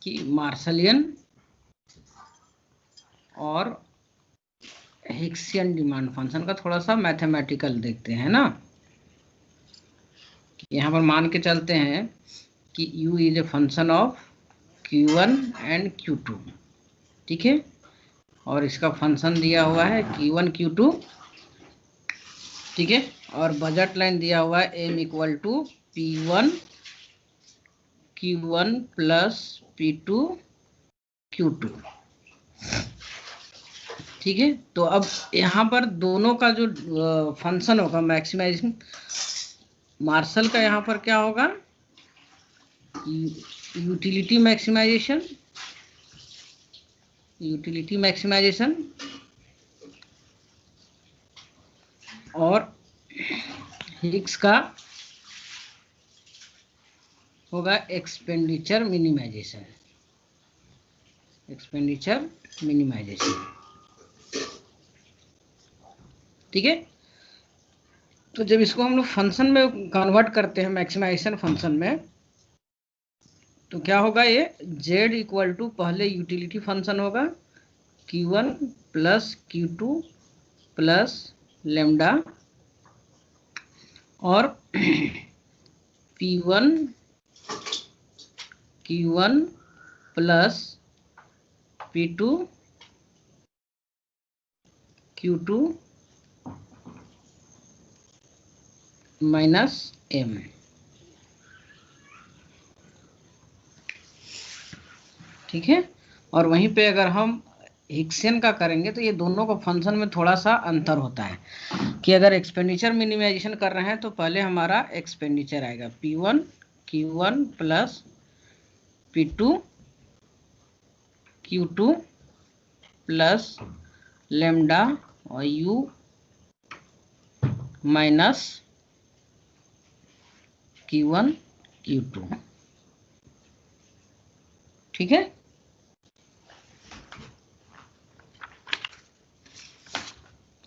कि मार्शलियन और Hicksian demand function का थोड़ा सा मैथमेटिकल देखते हैं ना। यहाँ पर मान के चलते हैं कि u is a function of q1 and q2, ठीक है, और इसका फंक्शन दिया हुआ है q1 q2, ठीक है, और बजट लाइन दिया हुआ है m equal to p1 q1 plus p2 q2, ठीक है। तो अब यहाँ पर दोनों का जो फंक्शन होगा मैक्सिमाइजेशन मार्शल का, यहाँ पर क्या होगा, यूटिलिटी मैक्सिमाइजेशन और हिक्स का होगा एक्सपेंडिचर मिनिमाइजेशन। ठीक है। तो जब इसको हम लोग फंक्शन में कन्वर्ट करते हैं मैक्सिमाइजेशन फंक्शन में, तो क्या होगा, ये z इक्वल टू पहले यूटिलिटी फंक्शन होगा q1 plus q2 plus lambda और p1 q1 plus p2 q2 minus m। ठीक है। और वहीं पे अगर हम हिक्सियन का करेंगे तो ये दोनों को फंक्शन में थोड़ा सा अंतर होता है कि अगर एक्सपेंडिचर मिनिमाइजेशन कर रहे हैं तो पहले हमारा एक्सपेंडिचर आएगा p1 q1 plus p2 q2 plus lambda और u माइनस q1 q2, ठीक है।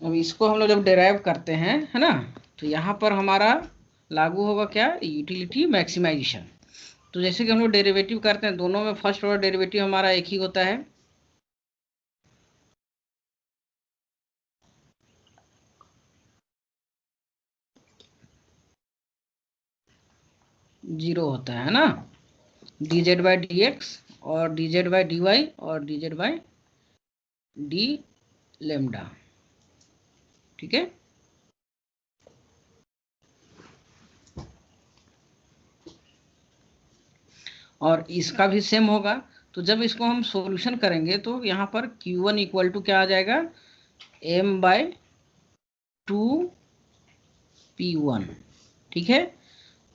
अब इसको हम लोग जब डेराइव करते हैं, है ना, तो यहाँ पर हमारा लागू होगा क्या, यूटिलिटी मैक्सिमाइजेशन। तो जैसे कि हम लोग डेरिवेटिव करते हैं, दोनों में फर्स्ट ऑर्डर डेरिवेटिव हमारा एक ही होता है, जीरो होता है ना, dz बाई dx और dz बाई dy और dz बाई डी लेमडा, ठीक है। और इसका भी सेम होगा। तो जब इसको हम सॉल्यूशन करेंगे तो यहाँ पर q1 इक्वल टू क्या आ जाएगा, m बाई 2p1, ठीक है,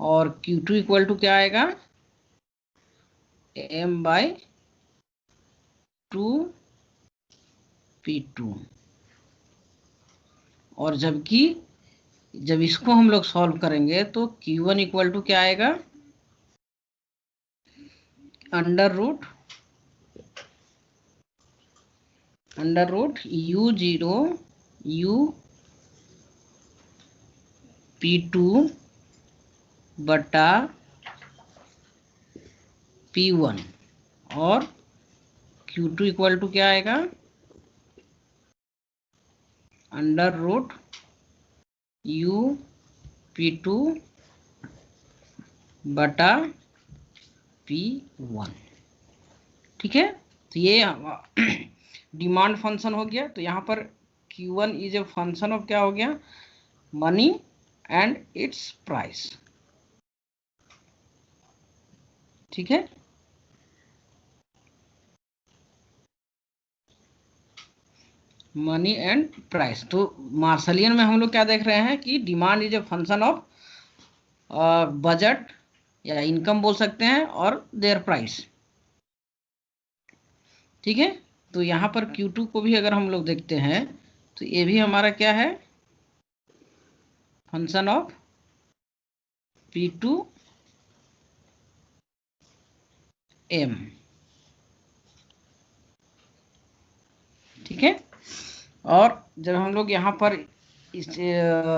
और q2 इक्वल टू क्या आएगा, m बाई 2p2। और जबकि जब इसको हम लोग सॉल्व करेंगे तो q1 इक्वल टू क्या आएगा, under root u0 u p2 बटा p1 और q2 इक्वल टू क्या आएगा, अंडर रूट u p2 बटा p1, ठीक है। तो ये डिमांड फंक्शन हो गया। तो यहाँ पर q1 is a function of क्या हो गया, मनी एंड इट्स प्राइस, ठीक है। Money and price. तो मार्शलियन में हम लोग क्या देख रहे हैं कि demand is a function of budget या इनकम बोल सकते हैं और देयर प्राइस, ठीक है। तो यहाँ पर Q2 को भी अगर हम लोग देखते हैं तो ये भी हमारा क्या है, फंक्शन ऑफ P2 M, ठीक है। और जब हम लोग यहाँ पर इस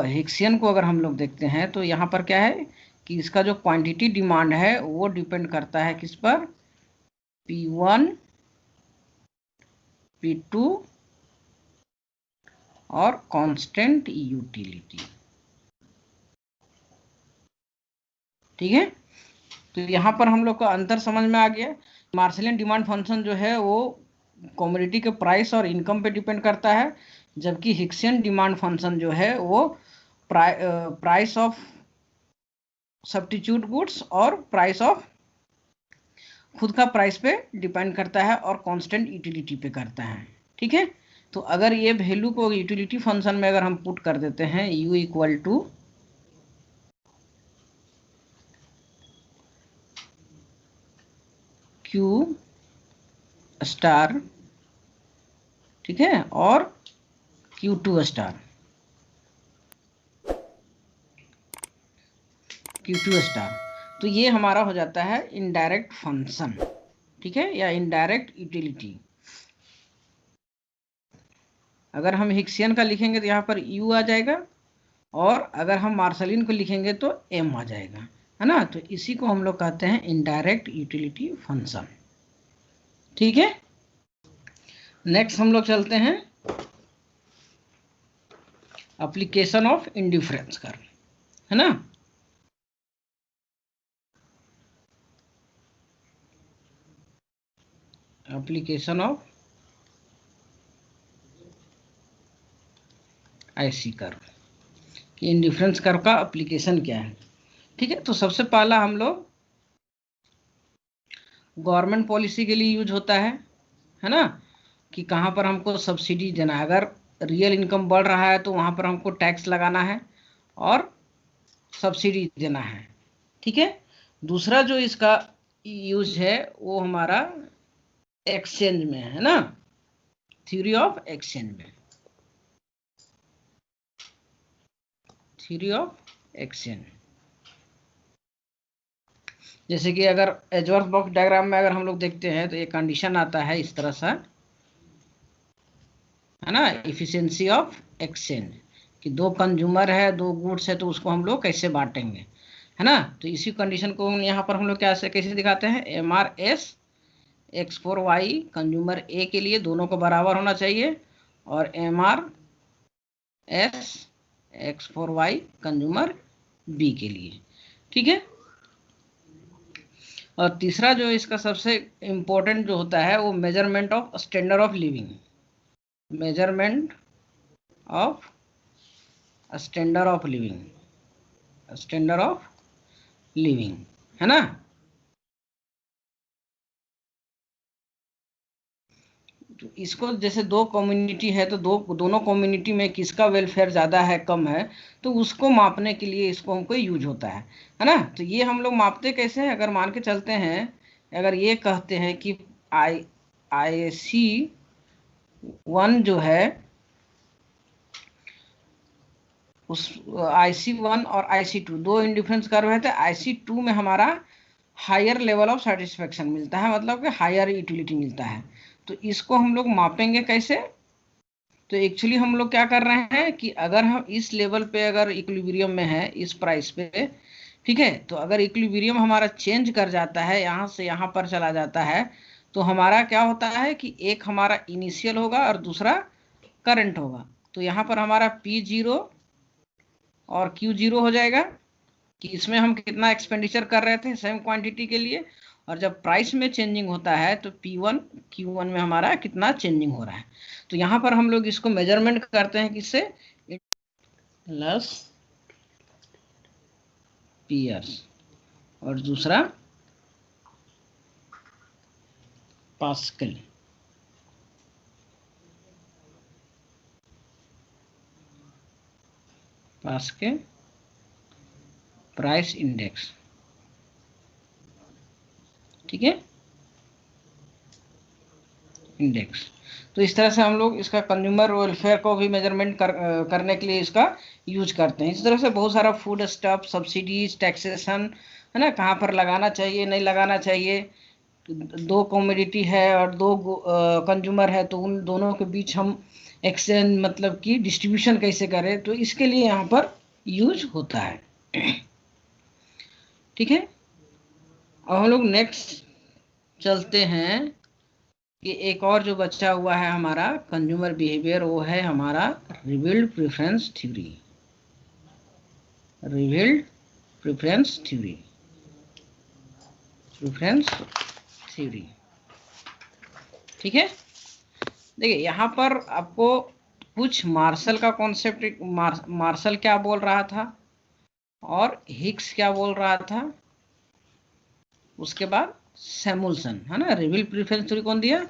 हिक्सियन को अगर हम लोग देखते हैं तो यहाँ पर क्या है कि इसका जो क्वांटिटी डिमांड है वो डिपेंड करता है किस पर, P1, P2 और कांस्टेंट यूटिलिटी। ठीक है, तो यहाँ पर हम लोग का अंतर समझ में आ गया। मार्शलियन डिमांड फंक्शन जो है वो कमोडिटी के प्राइस और इनकम पे डिपेंड करता है, जबकि हिक्सियन डिमांड फंक्शन जो है वो प्राइस ऑफ सब्स्टिट्यूट गुड्स और प्राइस ऑफ खुद का प्राइस पे डिपेंड करता है और कांस्टेंट यूटिलिटी पे करता है। ठीक है, तो अगर ये वैल्यू को यूटिलिटी फंक्शन में अगर हम पुट कर देते हैं u equal to Q star, ठीक है, और Q2 स्टार, Q2 स्टार, तो ये हमारा हो जाता है इनडायरेक्ट फंक्शन। ठीक है, या इनडायरेक्ट यूटिलिटी। अगर हम हिक्सियन का लिखेंगे तो यहाँ पर U आ जाएगा, और अगर हम मार्शलिन को लिखेंगे तो M आ जाएगा, है ना। तो इसी को हम लोग कहते हैं इनडायरेक्ट यूटिलिटी फंक्शन। ठीक है, नेक्स्ट हम लोग चलते हैं एप्लीकेशन ऑफ इंडिफरेंस कर, है ना। एप्लीकेशन ऑफ आईसी कर्व कि इंडिफरेंस कर्व का एप्लीकेशन क्या है। ठीक है, तो सबसे पहला हम लोग गवर्नमेंट पॉलिसी के लिए यूज होता है ना, कि कहाँ पर हमको सब्सिडी देना है। अगर रियल इनकम बढ़ रहा है तो वहाँ पर हमको टैक्स लगाना है और सब्सिडी देना है। ठीक है, दूसरा जो इसका यूज है वो हमारा एक्सचेंज में है ना, थ्योरी ऑफ एक्सचेंज में, थ्योरी ऑफ एक्सचेंज। जैसे कि अगर एजवर्थ बॉक्स डायग्राम में अगर हम लोग देखते हैं तो ये कंडीशन आता है इस तरह सा, है ना, इफिशिएंसी ऑफ एक्सचेंज, कि दो कंज्यूमर है, दो गुड्स है, तो उसको हम लोग कैसे बांटेंगे, है ना। तो इसी कंडीशन को यहाँ पर हम लोग कैसे दिखाते हैं, MRS X4Y कंज्यूमर ए के लिए दोनों को बराबर होना चाहिए, और MRS X4Y कंज्यूमर बी के लिए। ठीक है, और तीसरा जो इसका सबसे इम्पोर्टेंट जो होता है वो measurement of standard of living, measurement of standard of living, standard of living, है ना। तो इसको जैसे दो कम्युनिटी है तो दोनों कम्युनिटी में किसका वेलफेयर ज़्यादा है कम है, तो उसको मापने के लिए इसको हमको यूज होता है ना। तो ये हम लोग मापते कैसे हैं, अगर मान के चलते हैं, अगर ये कहते हैं कि IC1 जो है उस IC1 और IC2 दो इंडिफरेंस कर्व है, तो IC2 में हमारा हायर लेवल ऑफ सेटिस्फेक्शन मिलता है, मतलब कि हायर यूटिलिटी मिलता है। तो इसको हम लोग मापेंगे कैसे, तो एक्चुअली हम लोग क्या कर रहे हैं कि अगर हम इस लेवल पे अगर इक्विलिब्रियम में है इस प्राइस पे, ठीक है, तो अगर इक्विलिब्रियम हमारा चेंज कर जाता है, यहाँ से यहाँ पर चला जाता है, तो हमारा क्या होता है कि एक हमारा इनिशियल होगा और दूसरा करंट होगा। तो यहाँ पर हमारा P0 और Q0 हो जाएगा, कि इसमें हम कितना एक्सपेंडिचर कर रहे थे सेम क्वांटिटी के लिए, और जब प्राइस में चेंजिंग होता है तो P1 Q1 में हमारा कितना चेंजिंग हो रहा है। तो यहाँ पर हम लोग इसको मेजरमेंट करते हैं किससे, प्लस पीयर्स, और दूसरा पास्कल। पास्कल प्राइस इंडेक्स, ठीक है, इंडेक्स। तो इस तरह से हम लोग इसका कंज्यूमर वेलफेयर को भी मेजरमेंट करने के लिए इसका यूज करते हैं। इस तरह से बहुत सारा फूड स्टफ, सब्सिडीज, टैक्सेशन, है ना, कहाँ पर लगाना चाहिए नहीं लगाना चाहिए, दो कमोडिटी है और दो कंज्यूमर है, तो उन दोनों के बीच हम एक्सचेंज मतलब कि डिस्ट्रीब्यूशन कैसे करें, तो इसके लिए यहाँ पर यूज होता है। ठीक है, अब हम लोग नेक्स्ट चलते हैं कि एक और जो बचा हुआ है हमारा कंज्यूमर बिहेवियर, वो है हमारा revealed preference theory. Revealed preference theory, preference theory. ठीक है, देखिए यहाँ पर आपको कुछ मार्शल का कॉन्सेप्ट, मार्शल क्या बोल रहा था और हिग्स क्या बोल रहा था, उसके बाद सैमुअल्सन, है ना। रिवील्ड प्रेफरेंस थ्योरी कौन दिया?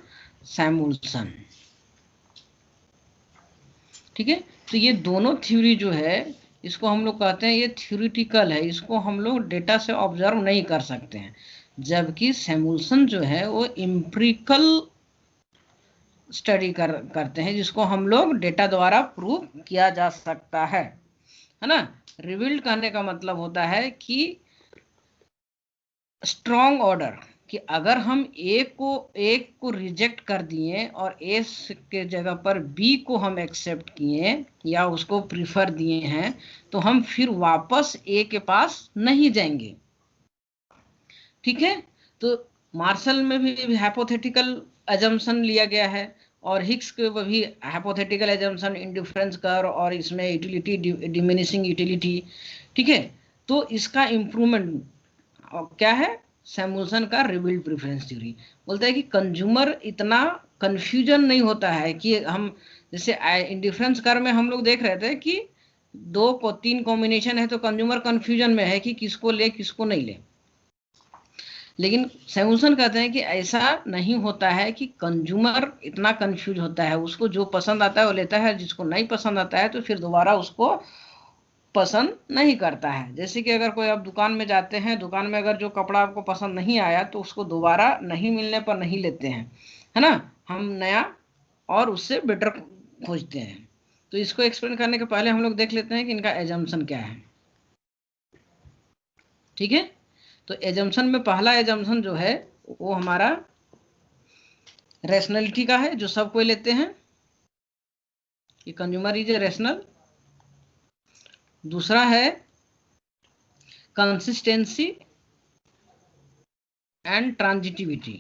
सैमुअल्सन। ठीक है, तो ये दोनों थ्योरी जो है, इसको हम लोग कहते हैं ये थ्योरिटिकल है, इसको हम लोग डेटा से ऑब्जर्व नहीं कर सकते हैं, जबकि सैमुअल्सन जो है वो एम्पिरिकल स्टडी करते हैं, जिसको हम लोग डेटा द्वारा प्रूव किया जा सकता है ना। रिवील्ड कहने का मतलब होता है कि स्ट्रॉन्ग ऑर्डर, कि अगर हम एक को रिजेक्ट कर दिए और ए के जगह पर बी को हम एक्सेप्ट किए या उसको प्रीफर दिए हैं, तो हम फिर वापस ए के पास नहीं जाएंगे। ठीक है, तो मार्शल में भी हाइपोथेटिकल अजम्पशन लिया गया है, और हिग्स के भी हाइपोथेटिकल अजम्पशन, इंडिफरेंस कर, और इसमें यूटिलिटी, डिमिनिशिंग यूटिलिटी। ठीक है, तो इसका इम्प्रूवमेंट क्या है? सैमुअल्सन का रिवील्ड प्रेफरेंस थ्योरी बोलता है कि कंज्यूमर इतना कंफ्यूजन नहीं होता है कि हम, जैसे इंडिफरेंस कर में हम लोग देख रहे थे कि 3 कॉम्बिनेशन है, तो कंज्यूमर कंफ्यूजन में है कि किसको ले किसको नहीं ले। लेकिन सैमुअल्सन कहते हैं कि ऐसा नहीं होता है कि कंज्यूमर इतना कंफ्यूज होता है, उसको जो पसंद आता है वो लेता है, जिसको नहीं पसंद आता है तो फिर दोबारा उसको पसंद नहीं करता है। जैसे कि अगर कोई आप दुकान में जाते हैं, दुकान में अगर जो कपड़ा आपको पसंद नहीं आया तो उसको दोबारा नहीं मिलने पर नहीं लेते हैं, है ना। हम नया और उससे बेटर खोजते हैं। तो इसको एक्सप्लेन करने के पहले हम लोग देख लेते हैं कि इनका एजम्पशन क्या है। ठीक है, तो एजम्पशन में पहला एजम्पशन जो है वो हमारा रैशनैलिटी का है, जो सब कोई लेते हैं कि कंज्यूमर इज ए रैशनल। दूसरा है कंसिस्टेंसी एंड ट्रांजिटिविटी,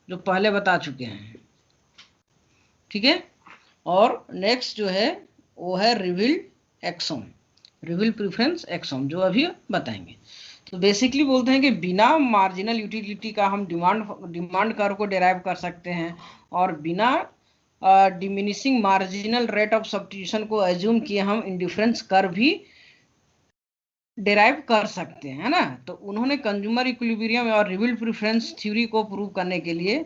जो पहले बता चुके हैं। ठीक है, और नेक्स्ट जो है वो है revealed exome, revealed preference exome, जो अभी बताएंगे। तो बेसिकली बोलते हैं कि बिना मार्जिनल यूटिलिटी का हम डिमांड कर को डेराइव कर सकते हैं, और बिना diminishing marginal rate of substitution को एज्यूम किए हम इंडिफरेंस कर भी डेराइव कर सकते हैं, है ना। तो उन्होंने कंज्यूमर इक्विलिब्रियम और रिवील्ड प्रेफरेंस थ्योरी को प्रूव करने के लिए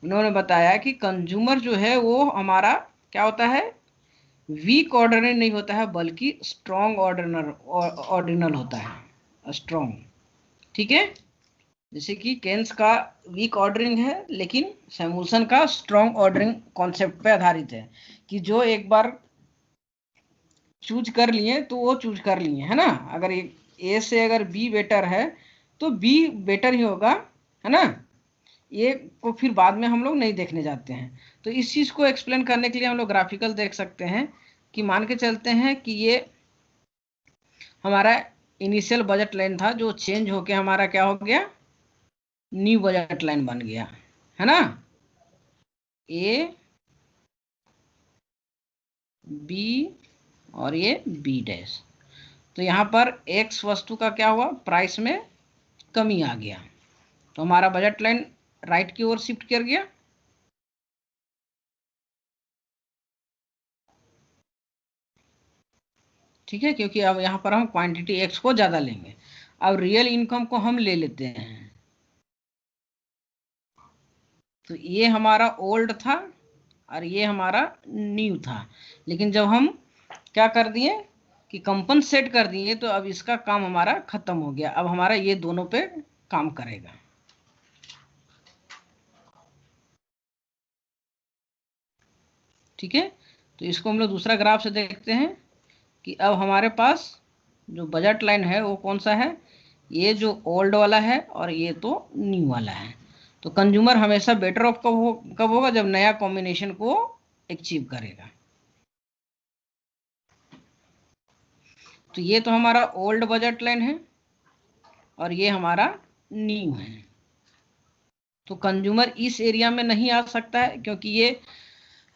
उन्होंने बताया कि कंज्यूमर जो है वो हमारा क्या होता है, वीक ऑर्डिनल नहीं होता है, बल्कि स्ट्रॉन्ग ऑर्डिनल होता है, स्ट्रॉन्ग। ठीक है, जैसे कि केन्स का वीक ऑर्डरिंग है, लेकिन सैमुअल्सन का स्ट्रॉन्ग ऑर्डरिंग कॉन्सेप्ट पे आधारित है, कि जो एक बार चूज कर लिए तो वो चूज कर लिए, है ना। अगर ए से अगर बी बेटर है तो बी बेटर ही होगा, है ना। ये को फिर बाद में हम लोग नहीं देखने जाते हैं। तो इस चीज को एक्सप्लेन करने के लिए हम लोग ग्राफिकल देख सकते हैं, कि मान के चलते हैं कि ये हमारा इनिशियल बजट लाइन था, जो चेंज होके हमारा क्या हो गया, न्यू बजट लाइन बन गया, है ना। ए, बी और ये बी डैश। तो यहाँ पर एक्स वस्तु का क्या हुआ, प्राइस में कमी आ गया, तो हमारा बजट लाइन राइट की ओर शिफ्ट कर गया। ठीक है, क्योंकि अब यहाँ पर हम क्वांटिटी एक्स को ज़्यादा लेंगे। अब रियल इनकम को हम ले लेते हैं, तो ये हमारा ओल्ड था और ये हमारा न्यू था। लेकिन जब हम क्या कर दिए कि कंपनसेट कर दिए, तो अब इसका काम हमारा खत्म हो गया, अब हमारा ये दोनों पे काम करेगा। ठीक है, तो इसको हम लोग दूसरा ग्राफ से देखते हैं कि अब हमारे पास जो बजट लाइन है वो कौन सा है, ये जो ओल्ड वाला है और ये तो न्यू वाला है। तो कंज्यूमर हमेशा बेटर ऑफ कब होगा, जब नया कॉम्बिनेशन को अचीव करेगा। तो ये तो हमारा ओल्ड बजट लाइन है और ये हमारा न्यू है। तो कंज्यूमर इस एरिया में नहीं आ सकता है क्योंकि ये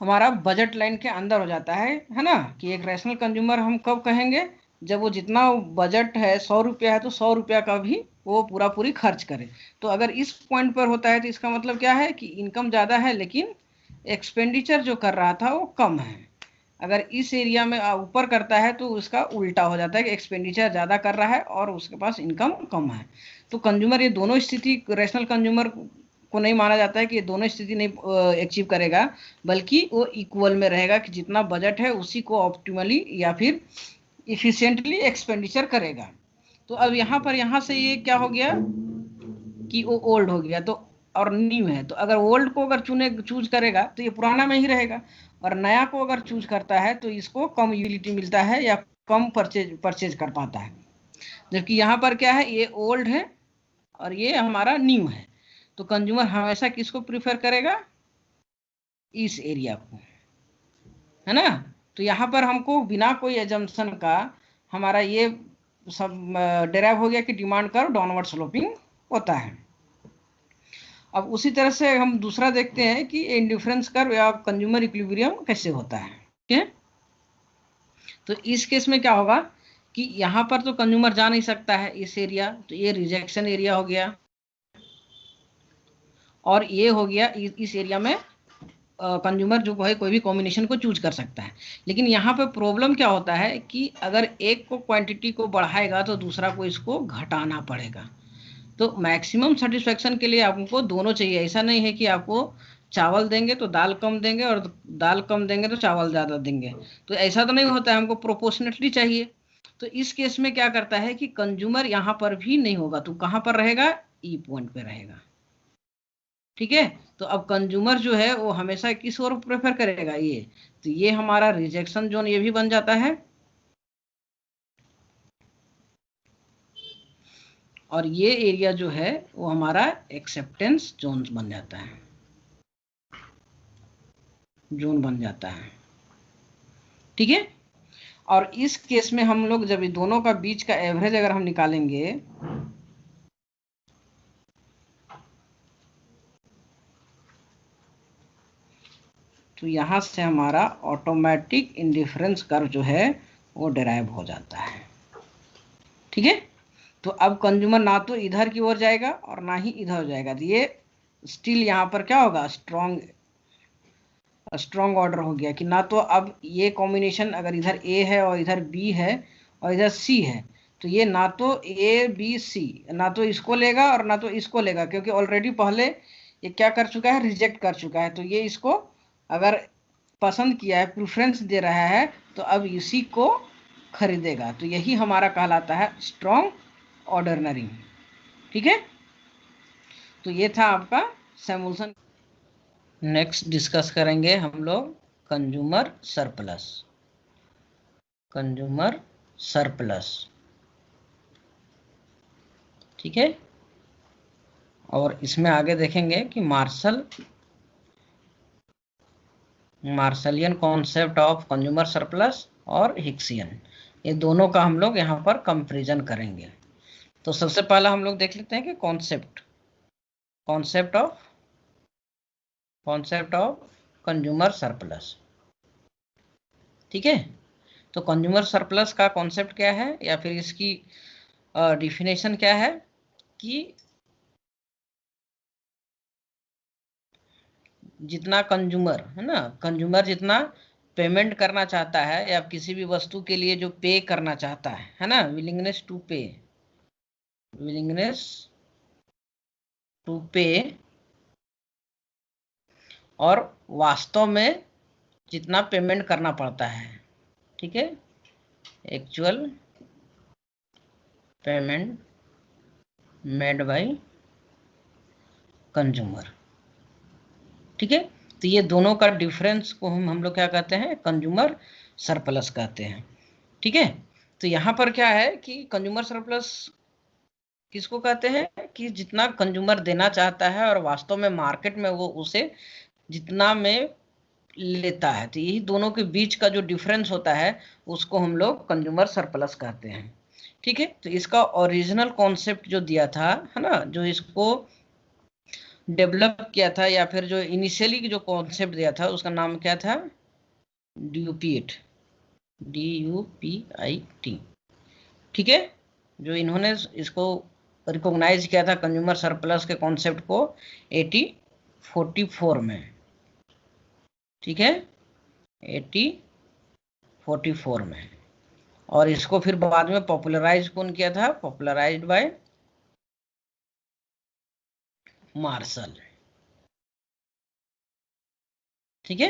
हमारा बजट लाइन के अंदर हो जाता है ना। कि एक रैशनल कंज्यूमर हम कब कहेंगे, जब वो जितना बजट है 100 रुपया है तो 100 रुपया का भी वो पूरा पूरी खर्च करे। तो अगर इस पॉइंट पर होता है तो इसका मतलब क्या है कि इनकम ज़्यादा है लेकिन एक्सपेंडिचर जो कर रहा था वो कम है। अगर इस एरिया में ऊपर करता है तो उसका उल्टा हो जाता है कि एक्सपेंडिचर ज़्यादा कर रहा है और उसके पास इनकम कम है। तो कंज्यूमर ये दोनों स्थिति रैशनल कंज्यूमर को नहीं माना जाता है कि ये दोनों स्थिति नहीं अचीव करेगा, बल्कि वो इक्वल में रहेगा कि जितना बजट है उसी को ऑप्टिमली या फिर इफिशिएंटली एक्सपेंडिचर करेगा। तो अब यहाँ पर यहाँ से ये क्या हो गया कि वो ओल्ड हो गया तो और न्यू है। तो अगर ओल्ड को अगर चूज करेगा तो ये पुराना में ही रहेगा, और नया को अगर चूज करता है तो इसको कम यूटिलिटी मिलता है या कम परचेज कर पाता है। जबकि यहाँ पर क्या है, ये ओल्ड है और ये हमारा न्यू है। तो कंज्यूमर हमेशा किसको प्रीफर करेगा, इस एरिया को, है ना। तो यहाँ पर हमको बिना कोई एजम्पशन का हमारा ये सब डेराइव हो गया कि डिमांड कर्व डाउनवर्ड स्लोपिंग होता है। अब उसी तरह से हम दूसरा देखते हैं कि इंडिफरेंस कर्व या कंज्यूमर इक्विलिब्रियम कैसे होता है। ठीक है, तो इस केस में क्या होगा कि यहाँ पर तो कंज्यूमर जा नहीं सकता है इस एरिया, तो ये रिजेक्शन एरिया हो गया, और ये हो गया इस एरिया में कंज्यूमर जो है कोई भी कॉम्बिनेशन को चूज कर सकता है। लेकिन यहाँ पे प्रॉब्लम क्या होता है कि अगर एक को क्वांटिटी को बढ़ाएगा तो दूसरा को इसको घटाना पड़ेगा। तो मैक्सिमम सेटिस्फेक्शन के लिए आपको दोनों चाहिए। ऐसा नहीं है कि आपको चावल देंगे तो दाल कम देंगे और दाल कम देंगे तो चावल ज़्यादा देंगे, तो ऐसा तो नहीं होता है, हमको प्रोपोर्शनेटली चाहिए। तो इस केस में क्या करता है कि कंज्यूमर यहाँ पर भी नहीं होगा, तो कहाँ पर रहेगा, ई पॉइंट पे रहेगा। ठीक है, तो अब कंज्यूमर जो है वो हमेशा किस ओर प्रेफर करेगा, ये, तो ये हमारा रिजेक्शन जोन ये भी बन जाता है, और ये एरिया जो है वो हमारा एक्सेप्टेंस जोन बन जाता है, जोन बन जाता है। ठीक है, और इस केस में हम लोग जब दोनों का बीच का एवरेज अगर हम निकालेंगे तो यहां से हमारा ऑटोमेटिक इंडिफरेंस कर्व जो है वो डिराइव हो जाता है। ठीक है, तो अब कंज्यूमर ना तो इधर की ओर जाएगा और ना ही इधर जाएगा, तो ये स्टिल यहाँ पर क्या होगा, स्ट्रॉन्ग ऑर्डर हो गया कि ना तो अब ये कॉम्बिनेशन अगर इधर ए है और इधर बी है और इधर सी है, तो ये ना तो ए बी सी ना तो इसको लेगा और ना तो इसको लेगा, क्योंकि ऑलरेडी पहले ये क्या कर चुका है, रिजेक्ट कर चुका है। तो ये इसको अगर पसंद किया है, प्रेफरेंस दे रहा है, तो अब इसी को खरीदेगा। तो यही हमारा कहलाता है स्ट्रॉन्ग ऑर्डरनरी। ठीक है, तो ये था आपका सैमुअल्सन। नेक्स्ट डिस्कस करेंगे हम लोग कंज्यूमर सरप्लस। कंज्यूमर सरप्लस, ठीक है, और इसमें आगे देखेंगे कि मार्शलियन कॉन्सेप्ट ऑफ कंज्यूमर सरप्लस और हिक्सियन, ये दोनों का हम लोग यहाँ पर कंपैरिजन करेंगे। तो सबसे पहला हम लोग देख लेते हैं कि कॉन्सेप्ट ऑफ कंज्यूमर सरप्लस। ठीक है, तो कंज्यूमर सरप्लस का कॉन्सेप्ट क्या है या फिर इसकी डिफिनेशन क्या है कि जितना कंज्यूमर है ना, कंज्यूमर जितना पेमेंट करना चाहता है या किसी भी वस्तु के लिए जो पे करना चाहता है ना, विलिंगनेस टू पे, और वास्तव में जितना पेमेंट करना पड़ता है। ठीक है, actual payment made by consumer. ठीक है, तो ये दोनों का डिफरेंस को हम लोग क्या कहते हैं, कंज्यूमर सरप्लस कहते हैं। ठीक है, तो यहाँ पर क्या है कि कंज्यूमर सरप्लस किसको कहते हैं कि जितना कंज्यूमर देना चाहता है और वास्तव में मार्केट में वो उसे जितना में लेता है, तो यही दोनों के बीच का जो डिफरेंस होता है उसको हम लोग कंज्यूमर सरप्लस कहते हैं। ठीक है, तो इसका ओरिजिनल कॉन्सेप्ट जो दिया था है ना, जो इसको डेवलप किया था, या फिर जो इनिशियली जो कॉन्सेप्ट दिया था उसका नाम क्या था? ड्यूपीट, DUPIT। ठीक है, जो इन्होंने इसको रिकॉग्नाइज किया था कंज्यूमर सरप्लस के कॉन्सेप्ट को 1844 में। ठीक है, 1844 में। और इसको फिर बाद में पॉपुलराइज कौन किया था? Popularised by Marshall. ठीक है,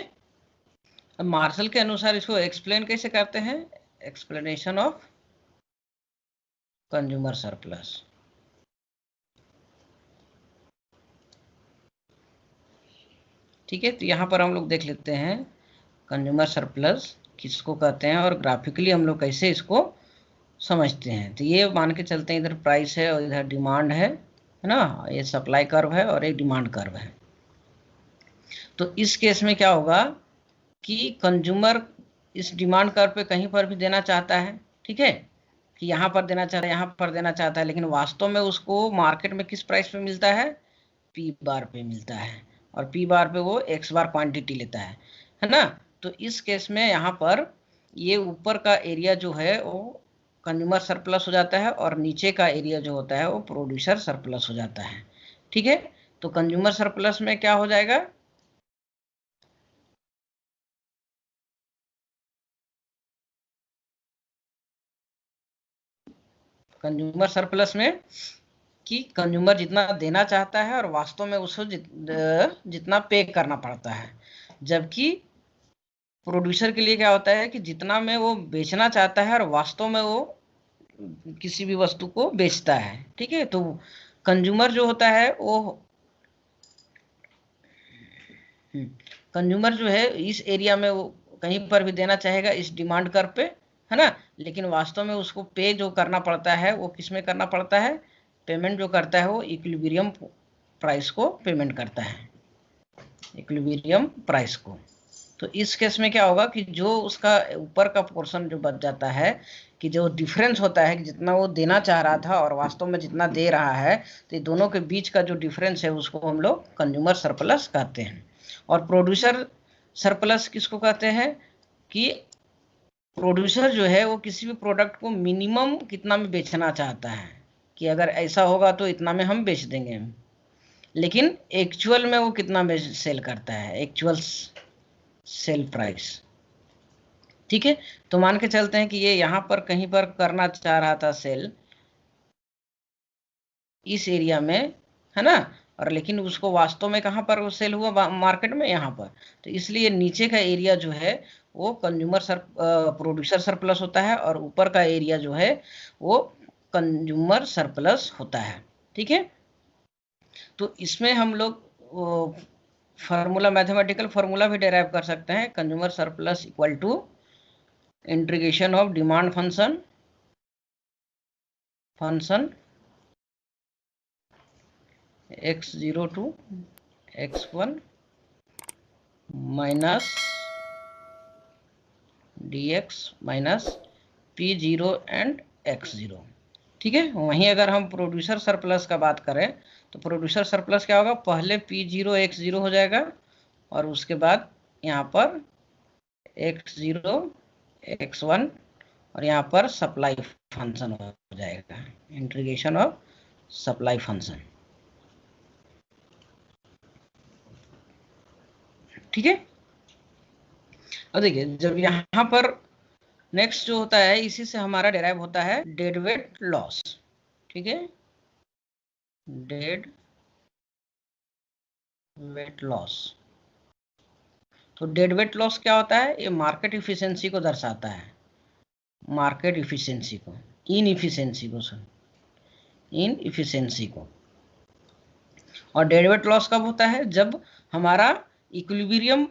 अब मार्शल के अनुसार इसको एक्सप्लेन कैसे करते हैं? Explanation of consumer surplus. ठीक है, तो यहाँ पर हम लोग देख लेते हैं कंज्यूमर सरप्लस किसको कहते हैं और ग्राफिकली हम लोग कैसे इसको समझते हैं। तो ये मान के चलते हैं, इधर प्राइस है और इधर डिमांड है ना, ये सप्लाई कर्व है और एक डिमांड कर्व है। तो इस केस में क्या होगा कि कंज्यूमर इस डिमांड कर्व पे कहीं पर भी देना चाहता है, ठीक है, कि यहाँ पर देना चाहता है, यहाँ पर देना चाहता है, लेकिन वास्तव में उसको मार्केट में किस प्राइस पे मिलता है? P बार पे मिलता है, और P बार पे वो X बार क्वांटिटी लेता है ना। तो इस केस में यहाँ पर ये ऊपर का एरिया जो है वो कंज्यूमर सरप्लस हो जाता है और नीचे का एरिया जो होता है वो प्रोड्यूसर सरप्लस हो जाता है। ठीक है, तो कंज्यूमर सरप्लस में क्या हो जाएगा? कंज्यूमर सरप्लस में कि कंज्यूमर जितना देना चाहता है और वास्तव में उसको जितना पे करना पड़ता है, जबकि प्रोड्यूसर के लिए क्या होता है कि जितना में वो बेचना चाहता है और वास्तव में वो किसी भी वस्तु को बेचता है। ठीक है, तो कंज्यूमर जो होता है वो कंज्यूमर जो है इस एरिया में वो कहीं पर भी देना चाहेगा इस डिमांड कर्व पे, है ना, लेकिन वास्तव में उसको पे जो करना पड़ता है वो किस में करना पड़ता है? पेमेंट जो करता है वो इक्विलिब्रियम प्राइस को पेमेंट करता है, इक्विलिब्रियम प्राइस को। तो इस केस में क्या होगा कि जो उसका ऊपर का पोर्शन जो बच जाता है, कि जो डिफरेंस होता है कि जितना वो देना चाह रहा था और वास्तव में जितना दे रहा है, तो ये दोनों के बीच का जो डिफरेंस है उसको हम लोग कंज्यूमर सरप्लस कहते हैं। और प्रोड्यूसर सरप्लस किसको कहते हैं? कि प्रोड्यूसर जो है वो किसी भी प्रोडक्ट को मिनिमम कितना में बेचना चाहता है, कि अगर ऐसा होगा तो इतना में हम बेच देंगे, लेकिन एक्चुअल में वो कितना में सेल करता है, एक्चुअल सेल प्राइस। ठीक है, तो मान के चलते हैं कि ये यहाँ पर कहीं पर करना चाह रहा था सेल इस एरिया में, है ना, और लेकिन उसको वास्तव में कहाँ पर सेल हुआ? मार्केट में, यहाँ पर। तो इसलिए नीचे का एरिया जो है वो प्रोड्यूसर सरप्लस होता है और ऊपर का एरिया जो है वो कंज्यूमर सरप्लस होता है। ठीक है, तो इसमें हम लोग फार्मूला, मैथमेटिकल फार्मूला भी डेराइव कर सकते हैं। Consumer surplus equal to integration of demand function x0 to x1 minus dx minus P0 and x0। ठीक है, वहीं अगर हम प्रोड्यूसर सरप्लस का बात करें तो प्रोड्यूसर सरप्लस क्या होगा? पहले P0 x0 हो जाएगा और उसके बाद यहाँ पर x0 x1 और यहाँ पर सप्लाई फंक्शन हो जाएगा, इंटीग्रेशन ऑफ सप्लाई फंक्शन। ठीक है, अब देखिए जब यहाँ पर नेक्स्ट जो होता है इसी से हमारा डेराइव होता है डेड वेट लॉस। ठीक है, डेड वेट लॉस। तो डेड वेट लॉस क्या होता है? ये मार्केट इफिशिएंसी को दर्शाता है, मार्केट इफिशिएंसी को, इनइफिशिएंसी को, इनइफिशिएंसी को। और डेड वेट लॉस कब होता है? जब हमारा इक्विलिब्रियम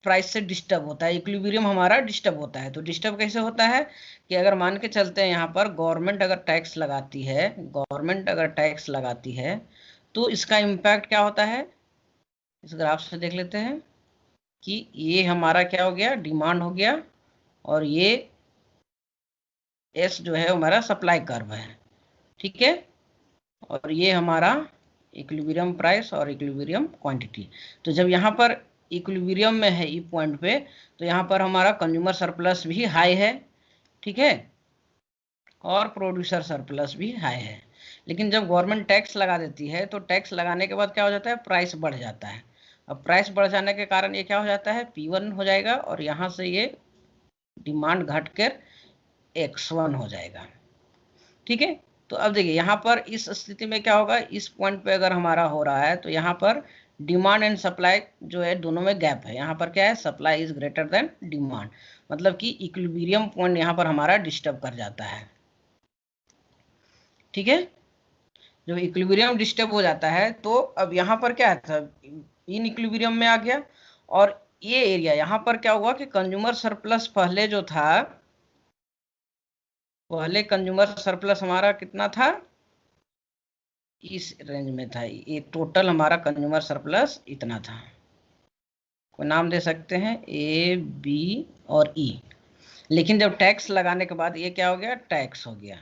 प्राइस से डिस्टर्ब होता है, इक्विलिब्रियम हमारा डिस्टर्ब होता है। तो डिस्टर्ब कैसे होता है कि अगर मान के चलते हैं यहाँ पर गवर्नमेंट अगर टैक्स लगाती है, गवर्नमेंट अगर टैक्स लगाती है तो इसका इम्पैक्ट क्या होता है? इस ग्राफ से देख लेते हैं कि ये हमारा क्या हो गया? डिमांड हो गया, और ये एस जो है हमारा सप्लाई कर्व है। ठीक है, और ये हमारा इक्विलिब्रियम प्राइस और इक्विलिब्रियम क्वांटिटी। तो जब यहाँ पर इक्विलिब्रियम में है ई पॉइंट पे, तो यहाँ पर हमारा कंज्यूमर सरप्लस भी हाई है, ठीक है, और प्रोड्यूसर सरप्लस भी हाई है। लेकिन जब गवर्नमेंट टैक्स लगा देती है तो टैक्स लगाने के बाद क्या हो जाता है, प्राइस बढ़ जाता है। अब प्राइस बढ़ जाने के कारण ये क्या हो जाता है, P1 हो जाएगा और यहाँ से ये डिमांड घटकर X1 हो जाएगा, ठीक है। तो अब देखिए यहाँ पर इस स्थिति में क्या होगा, इस पॉइंट पे अगर हमारा हो रहा है तो यहाँ पर डिमांड एंड सप्लाई जो है दोनों में गैप है। यहाँ पर क्या है, supply is greater then demand, मतलब कि इक्विलिब्रियम पॉइंट यहाँ पर हमारा डिस्टर्ब कर जाता है, ठीक है। जब इक्विलिब्रियम डिस्टर्ब हो जाता है तो अब यहाँ पर क्या था, इन इक्विलिब्रियम में आ गया। और ये एरिया यहाँ पर क्या हुआ कि कंज्यूमर सरप्लस पहले जो था, पहले कंज्यूमर सरप्लस हमारा कितना था, इस रेंज में था। ये टोटल हमारा कंज्यूमर सरप्लस इतना था, कोई नाम दे सकते हैं ए बी और ई। लेकिन जब टैक्स लगाने के बाद ये क्या हो गया, टैक्स हो गया।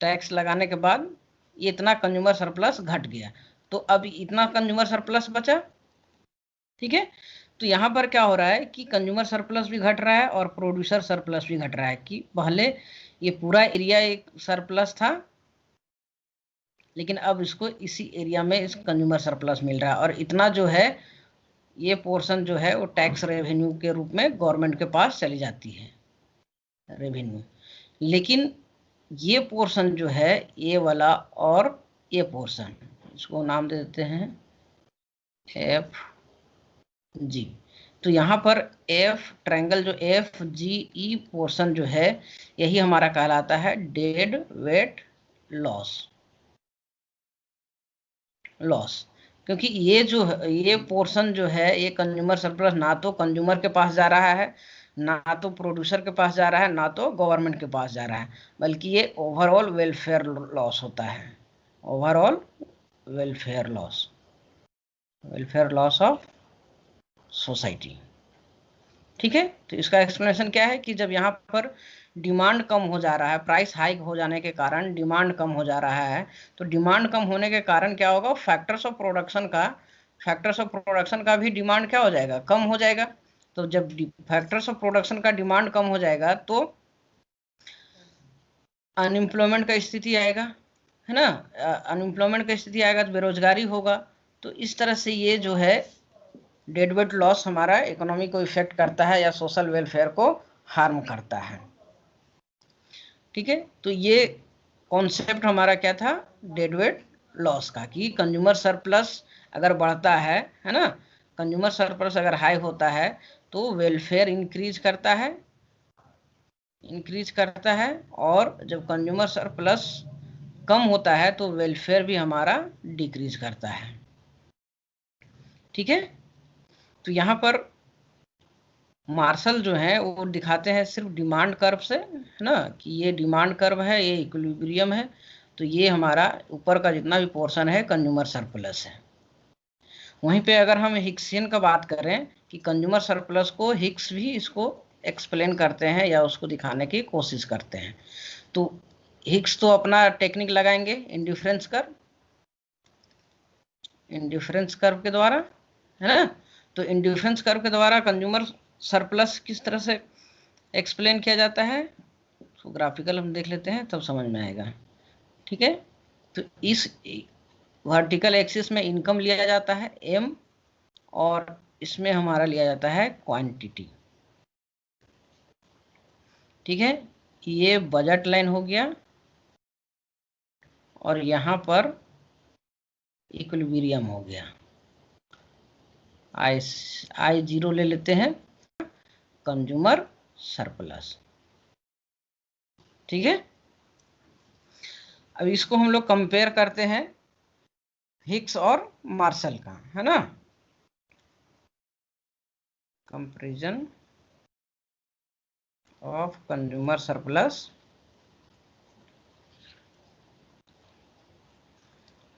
टैक्स लगाने के बाद ये इतना कंज्यूमर सरप्लस घट गया, तो अब इतना कंज्यूमर सरप्लस बचा, ठीक है। तो यहाँ पर क्या हो रहा है कि कंज्यूमर सरप्लस भी घट रहा है और प्रोड्यूसर सरप्लस भी घट रहा है। कि पहले ये पूरा एरिया एक सरप्लस था, लेकिन अब इसको इसी एरिया में इस कंज्यूमर सरप्लस मिल रहा है, और इतना जो है ये पोर्शन जो है वो टैक्स रेवेन्यू के रूप में गवर्नमेंट के पास चली जाती है, रेवेन्यू। लेकिन ये पोर्शन जो है, ये वाला और ये पोर्शन, इसको नाम दे देते हैं एफ जी। तो यहाँ पर एफ ट्रायंगल जो एफ जी ई पोर्शन जो है, यही हमारा कहलाता है डेड वेट लॉस। क्योंकि ये जो है, ये पोर्शन जो है, ये कंज्यूमर सरप्लस ना तो कंज्यूमर के पास जा रहा है, ना तो प्रोड्यूसर के पास जा रहा है, ना तो गवर्नमेंट के पास जा रहा है, बल्कि ये ओवरऑल वेलफेयर लॉस होता है। Overall welfare loss, welfare loss of society, ठीक है। तो इसका एक्सप्लेनेशन क्या है कि जब यहाँ पर डिमांड कम हो जा रहा है, प्राइस हाइक हो जाने के कारण डिमांड कम हो जा रहा है, तो डिमांड कम होने के कारण क्या होगा, फैक्टर्स ऑफ प्रोडक्शन का भी डिमांड क्या हो जाएगा, कम हो जाएगा। तो जब फैक्टर्स ऑफ प्रोडक्शन का डिमांड कम हो जाएगा तो अनएम्प्लॉयमेंट का स्थिति आएगा, है ना। अनएम्प्लॉयमेंट का स्थिति आएगा तो बेरोजगारी होगा। तो इस तरह से ये जो है डेड वेट लॉस हमारा इकोनॉमी को इफेक्ट करता है या सोशल वेलफेयर को हार्म करता है, ठीक है। तो ये कॉन्सेप्ट हमारा क्या था, डेड वेट लॉस का, कि कंज्यूमर सरप्लस अगर बढ़ता है ना, कंज्यूमर सरप्लस अगर हाई होता है तो वेलफेयर इंक्रीज करता है, और जब कंज्यूमर सरप्लस कम होता है तो वेलफेयर भी हमारा डिक्रीज करता है, ठीक है। तो यहाँ पर मार्शल जो है वो दिखाते हैं सिर्फ डिमांड कर्व से, है ना, कि ये डिमांड कर्व है, ये इक्विलिब्रियम है, तो ये हमारा ऊपर का जितना भी पोर्शन है कंज्यूमर सरप्लस है। वहीं पे अगर हम हिक्सियन का बात करें कि कंज्यूमर सरप्लस को हिक्स भी इसको एक्सप्लेन करते हैं या उसको दिखाने की कोशिश करते हैं। तो हिक्स तो अपना टेक्निक लगाएंगे इंडिफरेंस कर्व के द्वारा, है ना। तो इंडिफरेंस कर्व के द्वारा कंज्यूमर सरप्लस किस तरह से एक्सप्लेन किया जाता है, तो ग्राफिकल हम देख लेते हैं तब समझ में आएगा, ठीक है। तो इस वर्टिकल एक्सिस में इनकम लिया जाता है एम, और इसमें हमारा लिया जाता है क्वांटिटी, ठीक है। ये बजट लाइन हो गया, और यहाँ पर इक्विलिब्रियम हो गया। आई जीरो ले लेते हैं, कंज्यूमर सरप्लस, ठीक है। अब इसको हम लोग कंपेयर करते हैं हिक्स और मार्शल का, है ना, comparison of consumer surplus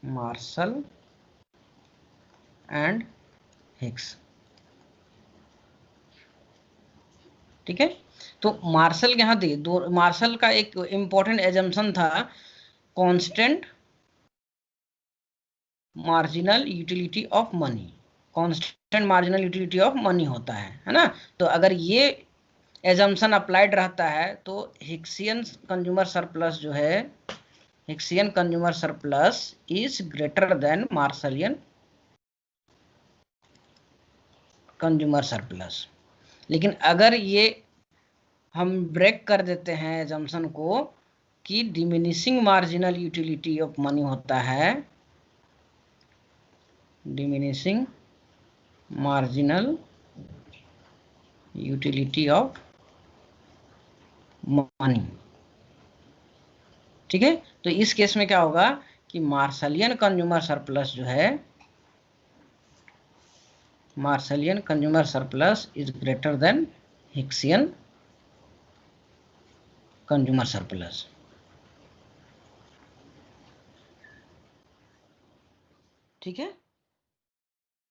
martial and Hicks, ठीक है। तो मार्शल यहाँ दे दो, मार्शल का एक इंपॉर्टेंट एजम्पशन था constant marginal utility of money, constant marginal utility of money होता है ना। तो अगर ये एजम्पशन अप्लाइड रहता है तो हिक्सियन कंज्यूमर सरप्लस जो है, Hicksian consumer surplus is greater than Marshallian consumer surplus. लेकिन अगर ये हम ब्रेक कर देते हैं एजम्पशन को कि diminishing marginal utility of money होता है, diminishing marginal utility of money, ठीक है। तो इस केस में क्या होगा कि मार्शलियन कंज्यूमर सरप्लस जो है, Marshallian consumer surplus is greater than Hicksian consumer surplus, ठीक है।